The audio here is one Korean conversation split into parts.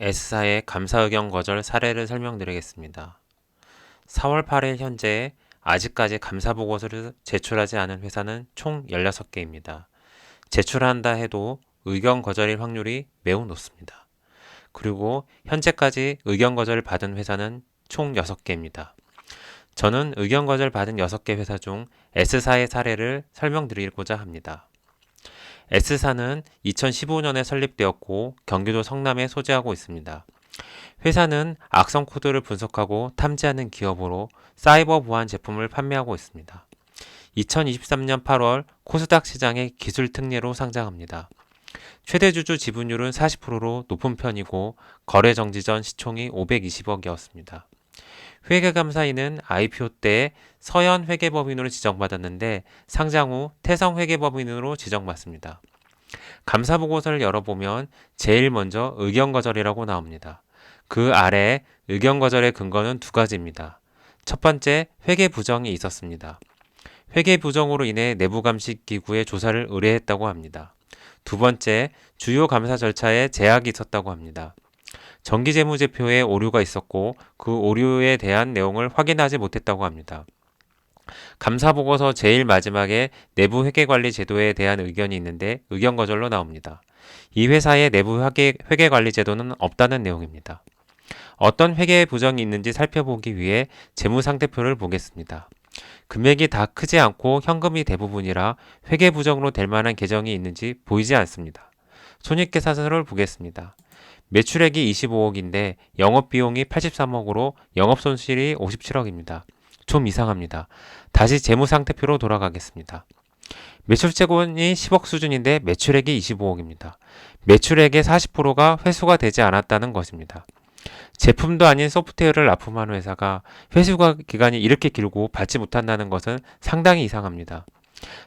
S사의 감사 의견 거절 사례를 설명드리겠습니다. 4월 8일 현재 아직까지 감사 보고서를 제출하지 않은 회사는 총 16개입니다. 제출한다 해도 의견 거절일 확률이 매우 높습니다. 그리고 현재까지 의견 거절을 받은 회사는 총 6개입니다. 저는 의견 거절 받은 6개 회사 중 S사의 사례를 설명드리고자 합니다. S사는 2015년에 설립되었고 경기도 성남에 소재하고 있습니다. 회사는 악성 코드를 분석하고 탐지하는 기업으로 사이버 보안 제품을 판매하고 있습니다. 2023년 8월 코스닥 시장에 기술 특례로 상장합니다. 최대 주주 지분율은 40%로 높은 편이고 거래 정지 전 시총이 520억이었습니다. 회계감사인은 IPO 때 서현 회계법인으로 지정받았는데 상장 후 태성 회계법인으로 지정받습니다. 감사 보고서를 열어보면 제일 먼저 의견 거절이라고 나옵니다. 그 아래 의견 거절의 근거는 두 가지입니다. 첫 번째, 회계 부정이 있었습니다. 회계 부정으로 인해 내부감식기구에 조사를 의뢰했다고 합니다. 두 번째, 주요 감사 절차에 제약이 있었다고 합니다. 정기재무제표에 오류가 있었고 그 오류에 대한 내용을 확인하지 못했다고 합니다. 감사보고서 제일 마지막에 내부 회계관리 제도에 대한 의견이 있는데 의견 거절로 나옵니다. 이 회사의 내부 회계관리 제도는 없다는 내용입니다. 어떤 회계 부정이 있는지 살펴보기 위해 재무상태표를 보겠습니다. 금액이 다 크지 않고 현금이 대부분이라 회계 부정으로 될 만한 계정이 있는지 보이지 않습니다. 손익계산서를 보겠습니다. 매출액이 25억인데 영업비용이 83억으로 영업손실이 57억입니다. 좀 이상합니다. 다시 재무상태표로 돌아가겠습니다. 매출채권이 10억 수준인데 매출액이 25억입니다. 매출액의 40%가 회수가 되지 않았다는 것입니다. 제품도 아닌 소프트웨어를 납품하는 회사가 회수 기간이 이렇게 길고 받지 못한다는 것은 상당히 이상합니다.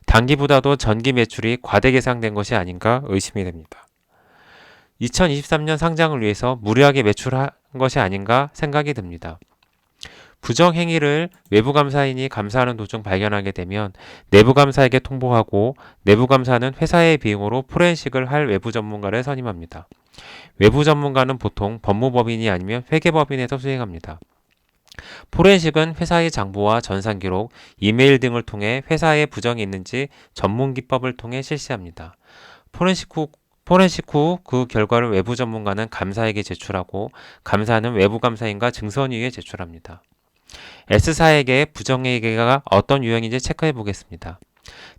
단기보다도 전기 매출이 과대 계상된 것이 아닌가 의심이 됩니다. 2023년 상장을 위해서 무리하게 매출한 것이 아닌가 생각이 듭니다. 부정행위를 외부감사인이 감사하는 도중 발견하게 되면 내부감사에게 통보하고 내부감사는 회사의 비용으로 포렌식을 할 외부 전문가를 선임합니다. 외부 전문가는 보통 법무법인이 아니면 회계법인에서 수행합니다. 포렌식은 회사의 장부와 전산기록, 이메일 등을 통해 회사에 부정이 있는지 전문기법을 통해 실시합니다. 포렌식 후 그 결과를 외부 전문가는 감사에게 제출하고 감사는 외부 감사인과 증선위에 제출합니다. S사에게 부정행위가 어떤 유형인지 체크해 보겠습니다.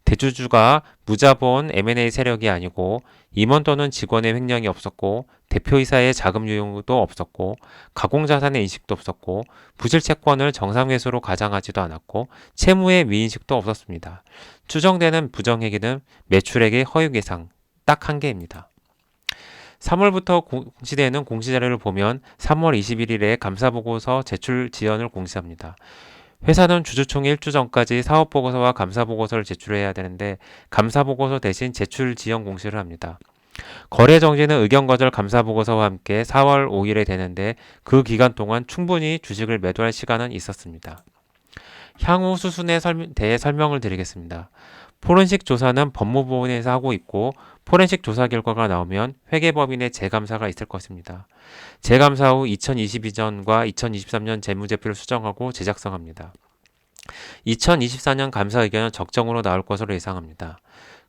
대주주가 무자본 M&A 세력이 아니고 임원 또는 직원의 횡령이 없었고 대표이사의 자금 유용도 없었고 가공자산의 인식도 없었고 부실채권을 정상회수로 가장하지도 않았고 채무의 미인식도 없었습니다. 추정되는 부정행위는 매출액의 허위계상 딱 1개입니다. 3월부터 공시되는 공시자료를 보면 3월 21일에 감사보고서 제출 지연을 공시합니다. 회사는 주주총회 1주 전까지 사업보고서와 감사보고서를 제출해야 되는데 감사보고서 대신 제출 지연 공시를 합니다. 거래 정지는 의견 거절 감사보고서와 함께 4월 5일에 되는데 그 기간 동안 충분히 주식을 매도할 시간은 있었습니다. 향후 수순에 대해 설명을 드리겠습니다. 포렌식 조사는 법무법인에서 하고 있고 포렌식 조사 결과가 나오면 회계법인의 재감사가 있을 것입니다. 재감사 후 2022년과 2023년 재무제표를 수정하고 제작성합니다. 2024년 감사 의견은 적정으로 나올 것으로 예상합니다.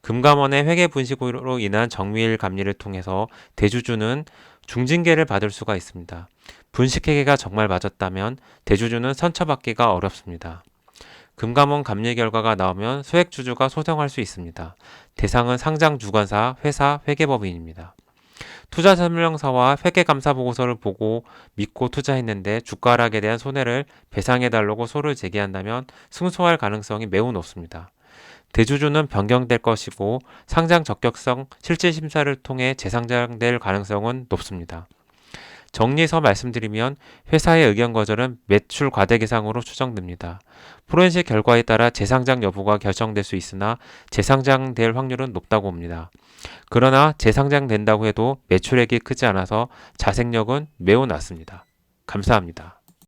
금감원의 회계 분식으로 인한 정밀 감리를 통해서 대주주는 중징계를 받을 수가 있습니다. 분식회계가 정말 맞았다면 대주주는 선처받기가 어렵습니다. 금감원 감리 결과가 나오면 소액주주가 소송할 수 있습니다. 대상은 상장 주관사, 회사, 회계법인입니다. 투자설명서와 회계감사보고서를 보고 믿고 투자했는데 주가 하락에 대한 손해를 배상해달라고 소를 제기한다면 승소할 가능성이 매우 높습니다. 대주주는 변경될 것이고 상장 적격성 실질심사를 통해 재상장될 가능성은 높습니다. 정리해서 말씀드리면 회사의 의견 거절은 매출 과대 계상으로 추정됩니다. 포렌식 결과에 따라 재상장 여부가 결정될 수 있으나 재상장될 확률은 높다고 봅니다. 그러나 재상장된다고 해도 매출액이 크지 않아서 자생력은 매우 낮습니다. 감사합니다.